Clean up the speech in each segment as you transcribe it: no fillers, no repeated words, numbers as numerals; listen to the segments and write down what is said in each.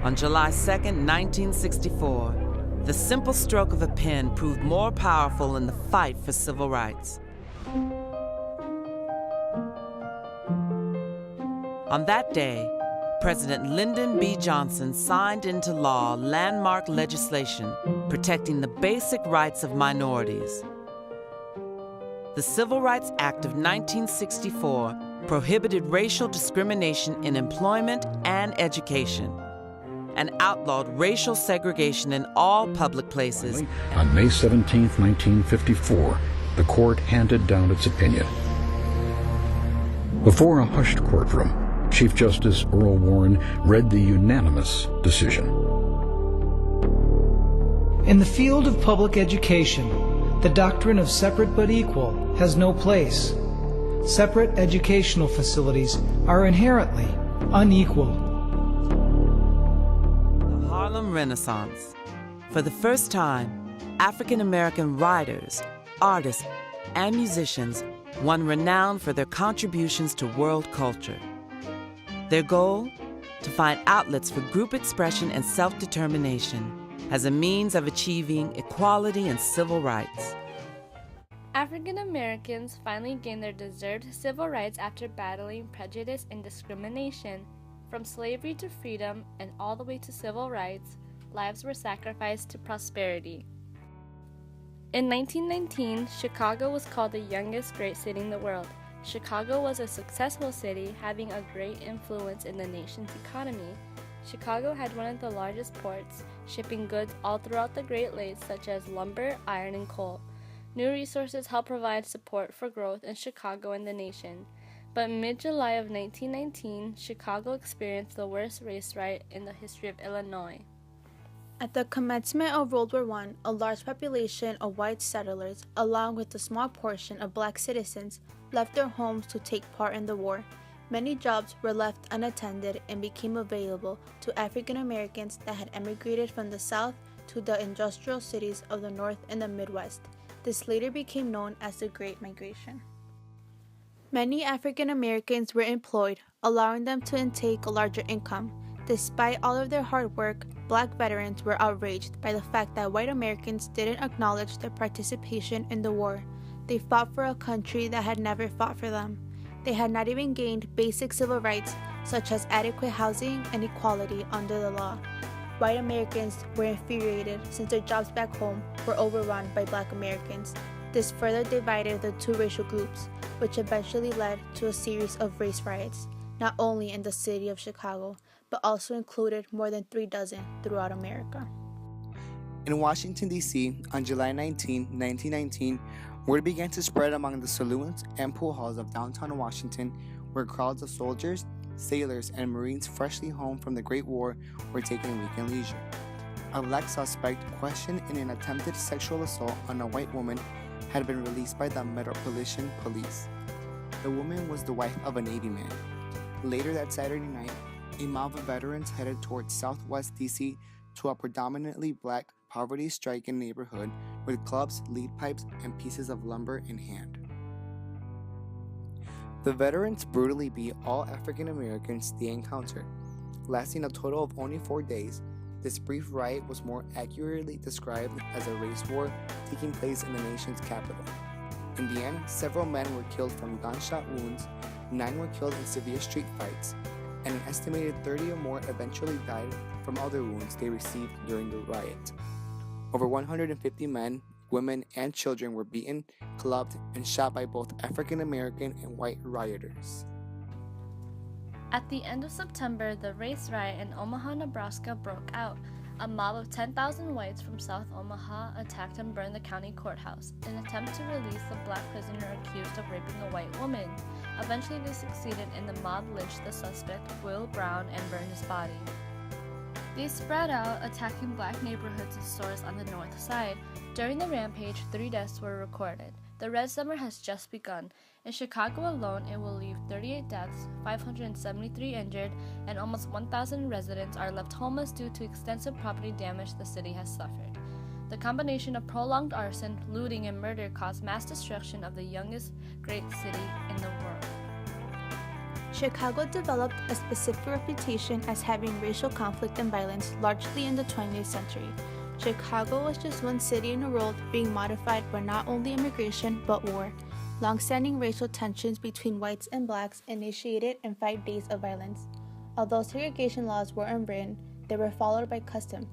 On July 2nd, 1964, the simple stroke of a pen proved more powerful in the fight for civil rights. On that day, President Lyndon B. Johnson signed into law landmark legislation protecting the basic rights of minorities. The Civil Rights Act of 1964 prohibited racial discrimination in employment and education, and outlawed racial segregation in all public places. On May 17, 1954, the court handed down its opinion. Before a hushed courtroom, Chief Justice Earl Warren read the unanimous decision. In the field of public education, the doctrine of separate but equal has no place. Separate educational facilities are inherently unequal. The Harlem Renaissance. For the first time, African American writers, artists, and musicians won renown for their contributions to world culture. Their goal? To find outlets for group expression and self-determination as a means of achieving equality and civil rights. African Americans finally gained their deserved civil rights after battling prejudice and discrimination. From slavery to freedom and all the way to civil rights, lives were sacrificed to prosperity. In 1919, Chicago was called the youngest great city in the world. Chicago was a successful city, having a great influence in the nation's economy. Chicago had one of the largest ports, shipping goods all throughout the Great Lakes such as lumber, iron, and coal. New resources helped provide support for growth in Chicago and the nation. But mid-July of 1919, Chicago experienced the worst race riot in the history of Illinois. At the commencement of World War I, a large population of white settlers, along with a small portion of black citizens, left their homes to take part in the war. Many jobs were left unattended and became available to African Americans that had emigrated from the South to the industrial cities of the North and the Midwest. This later became known as the Great Migration. Many African Americans were employed, allowing them to intake a larger income. Despite all of their hard work, black veterans were outraged by the fact that white Americans didn't acknowledge their participation in the war. They fought for a country that had never fought for them. They had not even gained basic civil rights such as adequate housing and equality under the law. White Americans were infuriated since their jobs back home were overrun by black Americans. This further divided the two racial groups, which eventually led to a series of race riots, not only in the city of Chicago, but also included more than 36 throughout America. In Washington, D.C., on July 19, 1919, word began to spread among the saloons and pool halls of downtown Washington, where crowds of soldiers, sailors, and Marines freshly home from the Great War were taking a weekend leisure. A black suspect questioned in an attempted sexual assault on a white woman had been released by the Metropolitan Police. The woman was the wife of a Navy man. Later that Saturday night, a mob of veterans headed towards southwest D.C. to a predominantly black, poverty-stricken neighborhood with clubs, lead pipes, and pieces of lumber in hand. The veterans brutally beat all African Americans they encountered. Lasting a total of only 4 days, this brief riot was more accurately described as a race war taking place in the nation's capital. In the end, several men were killed from gunshot wounds, 9 were killed in severe street fights, and an estimated 30 or more eventually died from other wounds they received during the riot. Over 150 men, women, and children were beaten, clubbed, and shot by both African American and white rioters. At the end of September, the race riot in Omaha, Nebraska broke out. A mob of 10,000 whites from South Omaha attacked and burned the county courthouse in an attempt to release the black prisoner accused of raping a white woman. Eventually they succeeded and the mob lynched the suspect, Will Brown, and burned his body. They spread out, attacking black neighborhoods and stores on the north side. During the rampage, 3 deaths were recorded. The Red Summer has just begun. In Chicago alone, it will leave 38 deaths, 573 injured, and almost 1,000 residents are left homeless due to extensive property damage the city has suffered. The combination of prolonged arson, looting, and murder caused mass destruction of the youngest great city in the world. Chicago developed a specific reputation as having racial conflict and violence largely in the 20th century. Chicago was just one city in the world being modified by not only immigration but war. Long-standing racial tensions between whites and blacks initiated in 5 days of violence. Although segregation laws were unwritten, they were followed by custom.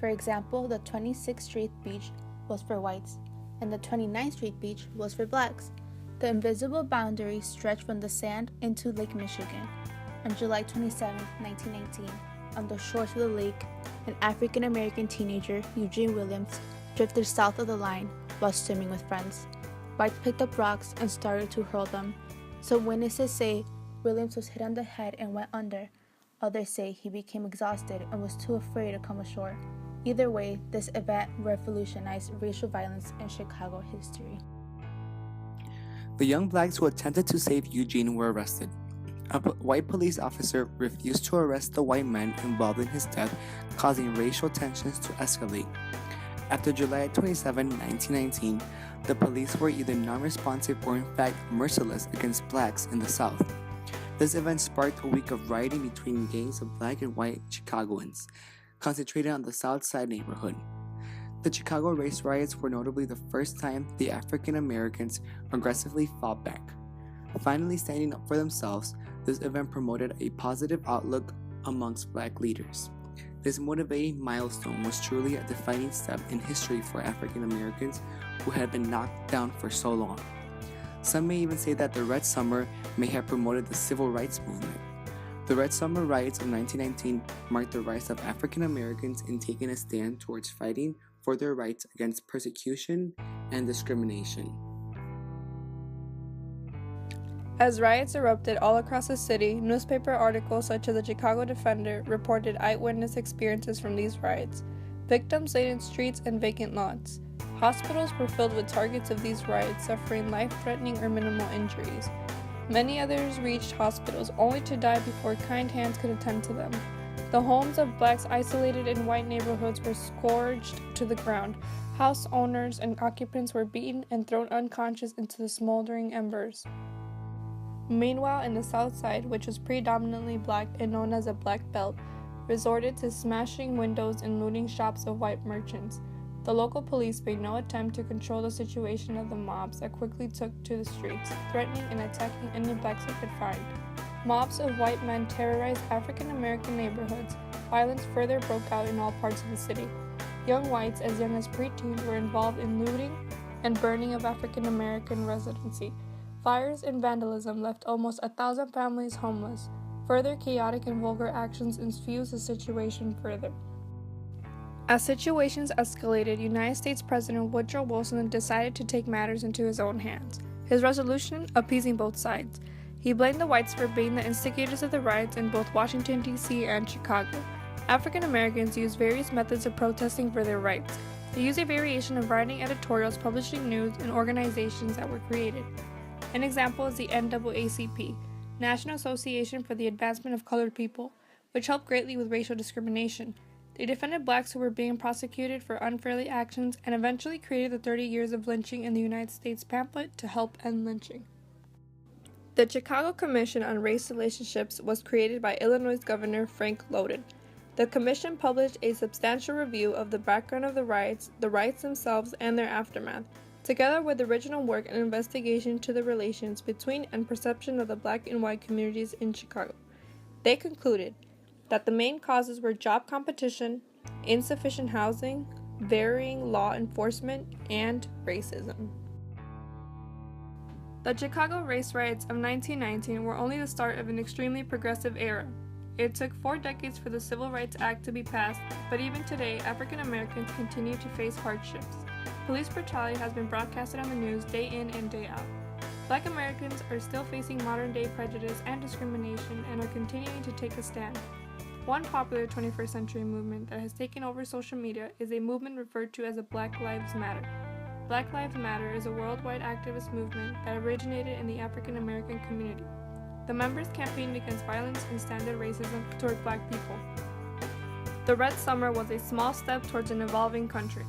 For example, the 26th Street beach was for whites, and the 29th Street beach was for blacks. The invisible boundary stretched from the sand into Lake Michigan. On July 27, 1919, on the shores of the lake, an African-American teenager, Eugene Williams, drifted south of the line while swimming with friends. Whites picked up rocks and started to hurl them. Some witnesses say Williams was hit on the head and went under. Others say he became exhausted and was too afraid to come ashore. Either way, this event revolutionized racial violence in Chicago history. The young blacks who attempted to save Eugene were arrested. A white police officer refused to arrest the white men involved in his death, causing racial tensions to escalate. After July 27, 1919, the police were either non-responsive or in fact merciless against blacks in the South. This event sparked a week of rioting between gangs of black and white Chicagoans, concentrated on the South Side neighborhood. The Chicago race riots were notably the first time the African Americans aggressively fought back. Finally standing up for themselves, this event promoted a positive outlook amongst black leaders. This motivating milestone was truly a defining step in history for African Americans who had been knocked down for so long. Some may even say that the Red Summer may have promoted the Civil Rights Movement. The Red Summer riots of 1919 marked the rise of African Americans in taking a stand towards fighting for their rights against persecution and discrimination. As riots erupted all across the city, newspaper articles such as the Chicago Defender reported eyewitness experiences from these riots. Victims laid in streets and vacant lots. Hospitals were filled with targets of these riots, suffering life-threatening or minimal injuries. Many others reached hospitals only to die before kind hands could attend to them. The homes of blacks isolated in white neighborhoods were scourged to the ground. House owners and occupants were beaten and thrown unconscious into the smoldering embers. Meanwhile, in the South Side, which was predominantly black and known as a Black Belt, resorted to smashing windows and looting shops of white merchants. The local police made no attempt to control the situation of the mobs that quickly took to the streets, threatening and attacking any blacks they could find. Mobs of white men terrorized African American neighborhoods. Violence further broke out in all parts of the city. Young whites as young as preteens were involved in looting and burning of African American residency. Fires and vandalism left almost 1,000 families homeless. Further chaotic and vulgar actions infused the situation further. As situations escalated, United States President Woodrow Wilson decided to take matters into his own hands. His resolution, appeasing both sides. He blamed the whites for being the instigators of the riots in both Washington, D.C. and Chicago. African Americans used various methods of protesting for their rights. They used a variation of writing editorials, publishing news, and organizations that were created. An example is the NAACP, National Association for the Advancement of Colored People, which helped greatly with racial discrimination. They defended blacks who were being prosecuted for unfairly actions and eventually created the 30 Years of Lynching in the United States pamphlet to help end lynching. The Chicago Commission on Race Relationships was created by Illinois Governor Frank Lowden. The commission published a substantial review of the background of the riots themselves, and their aftermath, together with original work and investigation to the relations between and perception of the black and white communities in Chicago. They concluded that the main causes were job competition, insufficient housing, varying law enforcement, and racism. The Chicago race riots of 1919 were only the start of an extremely progressive era. It took 4 decades for the Civil Rights Act to be passed, but even today, African Americans continue to face hardships. Police brutality has been broadcasted on the news day in and day out. Black Americans are still facing modern-day prejudice and discrimination and are continuing to take a stand. One popular 21st century movement that has taken over social media is a movement referred to as a Black Lives Matter. Black Lives Matter is a worldwide activist movement that originated in the African American community. The members campaigned against violence and standard racism toward black people. The Red Summer was a small step towards an evolving country.